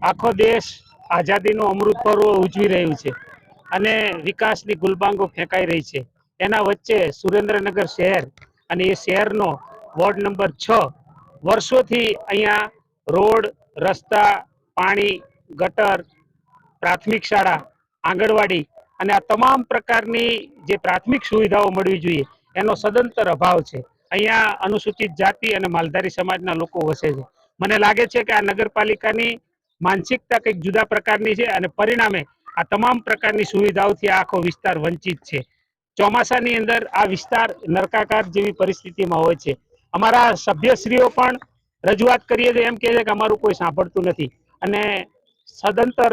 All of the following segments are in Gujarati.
આખો દેશ આઝાદીનું અમૃત પર્વ ઉજવી રહ્યું છે અને વિકાસની ગુલબાંગો ફેંકાઈ રહી છે. એના વચ્ચે સુરેન્દ્રનગર શહેર અને એ શહેરનો વોર્ડ નંબર 6 વર્ષોથી અહીંયા રોડ, રસ્તા, પાણી, ગટર, પ્રાથમિક શાળા, આંગણવાડી અને આ તમામ પ્રકારની જે પ્રાથમિક સુવિધાઓ મળવી જોઈએ એનો સદંતર અભાવ છે. અહીંયા અનુસૂચિત જાતિ અને માલધારી સમાજના લોકો વસે છે. મને લાગે છે કે આ નગરપાલિકાની માનસિકતા કંઈક જુદા પ્રકારની છે અને પરિણામે આ તમામ પ્રકારની સુવિધાઓથી આખો વિસ્તાર વંચિત છે. ચોમાસાની અંદર આ વિસ્તાર નરકાકાર જેવી પરિસ્થિતિમાં હોય છે. અમારા સભ્યશ્રીઓ પણ રજૂઆત કરીએ તો એમ કહે છે કે અમારું કોઈ સાંભળતું નથી અને સદંતર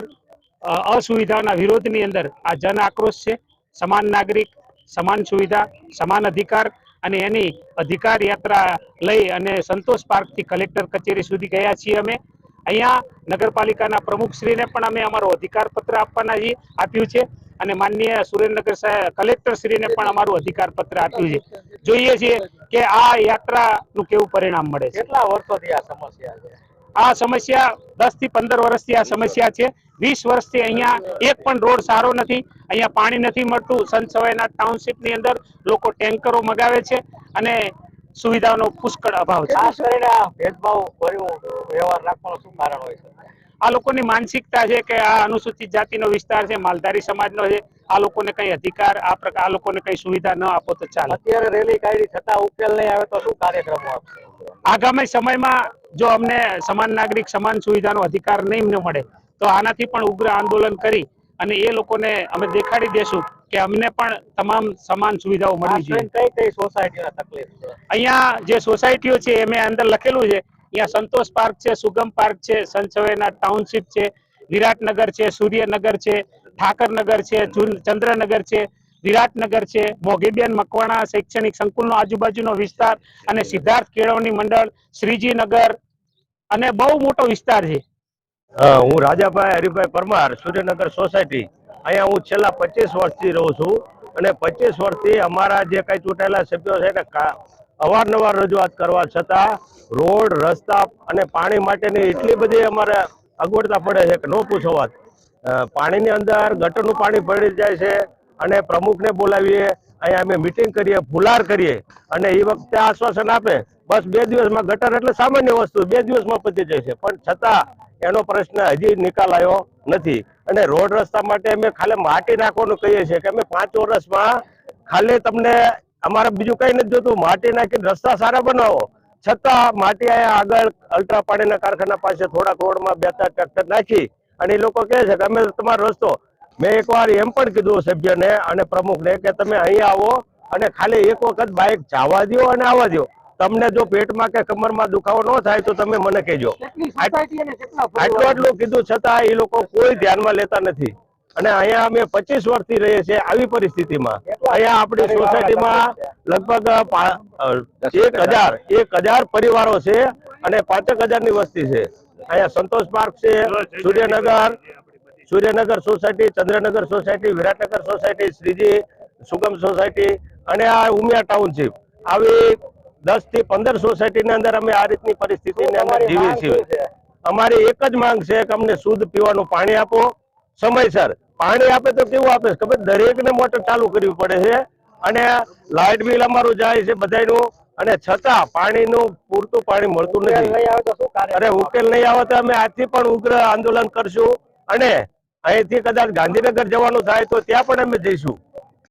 અસુવિધાઓના વિરોધની અંદર આ જન આક્રોશ છે. સમાન નાગરિક, સમાન સુવિધા, સમાન અધિકાર અને એની અધિકાર યાત્રા લઈ અને સંતોષ પાર્કથી કલેક્ટર કચેરી સુધી ગયા છીએ. અમે અહીંયા નગરપાલિકાના પ્રમુખશ્રીને પણ અમે અમારો અધિકાર પત્ર આપ્યું છે અને માનનીય સુરેન્દ્રનગર કલેક્ટરશ્રીને પણ અમારું અધિકાર પત્ર આપ્યું છે. જોઈએ છીએ કે આ યાત્રાનું કેવું પરિણામ મળે છે. કેટલા વર્ષોથી આ સમસ્યા છે? આ સમસ્યા 10 થી 15 વર્ષથી આ સમસ્યા છે. 20 વર્ષથી અહીંયા એક પણ રોડ સારો નથી, અહીંયા પાણી નથી મળતું. સંત સવાઈનાથ ટાઉનશીપની અંદર લોકો ટેન્કરો મગાવે છે અને સુવિધાનો પુષ્કળ અભાવ છે. ખાસ કરીને આ ભેદભાવ ભર્યો વ્યવહાર રાખવાનું શું કારણ હોય છે? આ લોકોની માનસિકતા છે કે આ અનુસૂચિત જાતિનો વિસ્તાર છે, માલધારી સમાજનો છે, આ લોકોને કઈ અધિકાર આ લોકોને કઈ સુવિધા ન આપો તો ચાલે. અત્યારે રેલી કાઢી છતાં ઉકેલ નહીં આવે તો શું કાર્યક્રમો આપશે? આગામી સમયમાં જો અમને સમાન નાગરિક સમાન સુવિધાનો અધિકાર નહીં મળે તો આનાથી પણ ઉગ્ર આંદોલન કરી અને એ લોકોને અમે દેખાડી દેશું કે અમને પણ તમામ સમાન સુવિધાઓ મળવી જોઈએ. કઈ કઈ સોસાયટીઓને તકલીફ છે? અહીંયા જે સોસાયટીઓ છે એમે અંદર લખેલું છે. અહીંયા સંતોષ પાર્ક છે, સુગમ પાર્ક છે, સંત સવાઈનાથ ટાઉનશીપ છે, વિરાટનગર છે, સૂર્યનગર છે, ઠાકરનગર છે, ચંદ્રનગર છે, વિરાટનગર છે, મોગીબેન મકવાણા શૈક્ષણિક સંકુલનો આજુબાજુનો વિસ્તાર અને સિદ્ધાર્થ કેળવણી મંડળ, શ્રીજીનગર અને બહુ મોટો વિસ્તાર છે. હું રાજાભાઈ હરિભાઈ પરમાર, સૂર્યનગર સોસાયટી. અહીંયા હું છેલ્લા 25 વર્ષથી રહું છું અને 25 વર્ષથી અમારા જે કઈ ચૂંટાયેલા સભ્યો છે ને અવારનવાર રજૂઆત કરવા છતાં રોડ, રસ્તા અને પાણી માટેની એટલી બધી અમારે અગવડતા પડે છે કે ન પૂછો વાત. પાણીની અંદર ગટરનું પાણી ભળી જાય છે અને પ્રમુખને બોલાવીએ, અહીંયા અમે મિટિંગ કરીએ, ફુલાર કરીએ અને એ વખતે આશ્વાસન આપે બસ 2 દિવસમાં ગટર એટલે સામાન્ય વસ્તુ 2 દિવસમાં પતી જાય છે, પણ છતાં એનો પ્રશ્ન હજી નિકાલ આવ્યો નથી. અને રોડ રસ્તા માટે અમે ખાલી માટી નાખવાનું કહીએ છીએ કે અમે 5 વર્ષમાં ખાલી તમને અમારે બીજું કઈ નથી જોતું, માટી નાખીને રસ્તા સારા બનાવો. છતાં માટી અહીંયા આગળ અલ્ટ્રા પાણીના કારખાના પાસે થોડાક રોડમાં 2-4 ટ્રેક્ટર નાખી અને એ લોકો કહે છે કે અમે તમારો રસ્તો. મેં એકવાર એમ પણ કીધું સભ્યને અને પ્રમુખને કે તમે અહીંયા આવો અને ખાલી એક વખત બાઇક જવા દો અને આવવા દો. તમને જો પેટમાં કે કમરમાં દુખાવો ન થાય તો તમે મને કહેજો. આટલું કીધું છતાં એ લોકો કોઈ ધ્યાનમાં લેતા નથી. અને અહીંયા અમે 25 વર્ષથી રહીએ છીએ આવી પરિસ્થિતિમાં. અહીંયા આપણી સોસાયટીમાં લગભગ 1000 પરિવારો છે અને 5000ની વસ્તી છે. અહીંયા સંતોષ પાર્ક છે, Suryanagar society, Chandranagar society, Viratnagar society, Shriji Sugam society અને આ ઉમિયા ટાઉનશીપ. આવી 10 થી 15 સોસાયટીની અંદર અમે આ રીતની પરિસ્થિતિની અંદર જીવીએ છીએ. અમારી એક જ માંગ છે કે અમને શુદ્ધ પીવાનું પાણી આપો સમયસર. પાણી આપે તો કેવું આપે ખબર, દરેકને મોટર ચાલુ કરવી પડે છે અને લાઇટ બિલ અમારું જાય છે બધાનું અને છતાં પાણીનું પૂરતું પાણી મળતું નથી. અરે ઉકેલ નહીં આવે તો અમે આજથી પણ ઉગ્ર આંદોલન કરશું અને અહીંથી કદાચ ગાંધીનગર જવાનું થાય તો ત્યાં પણ અમે જઈશું.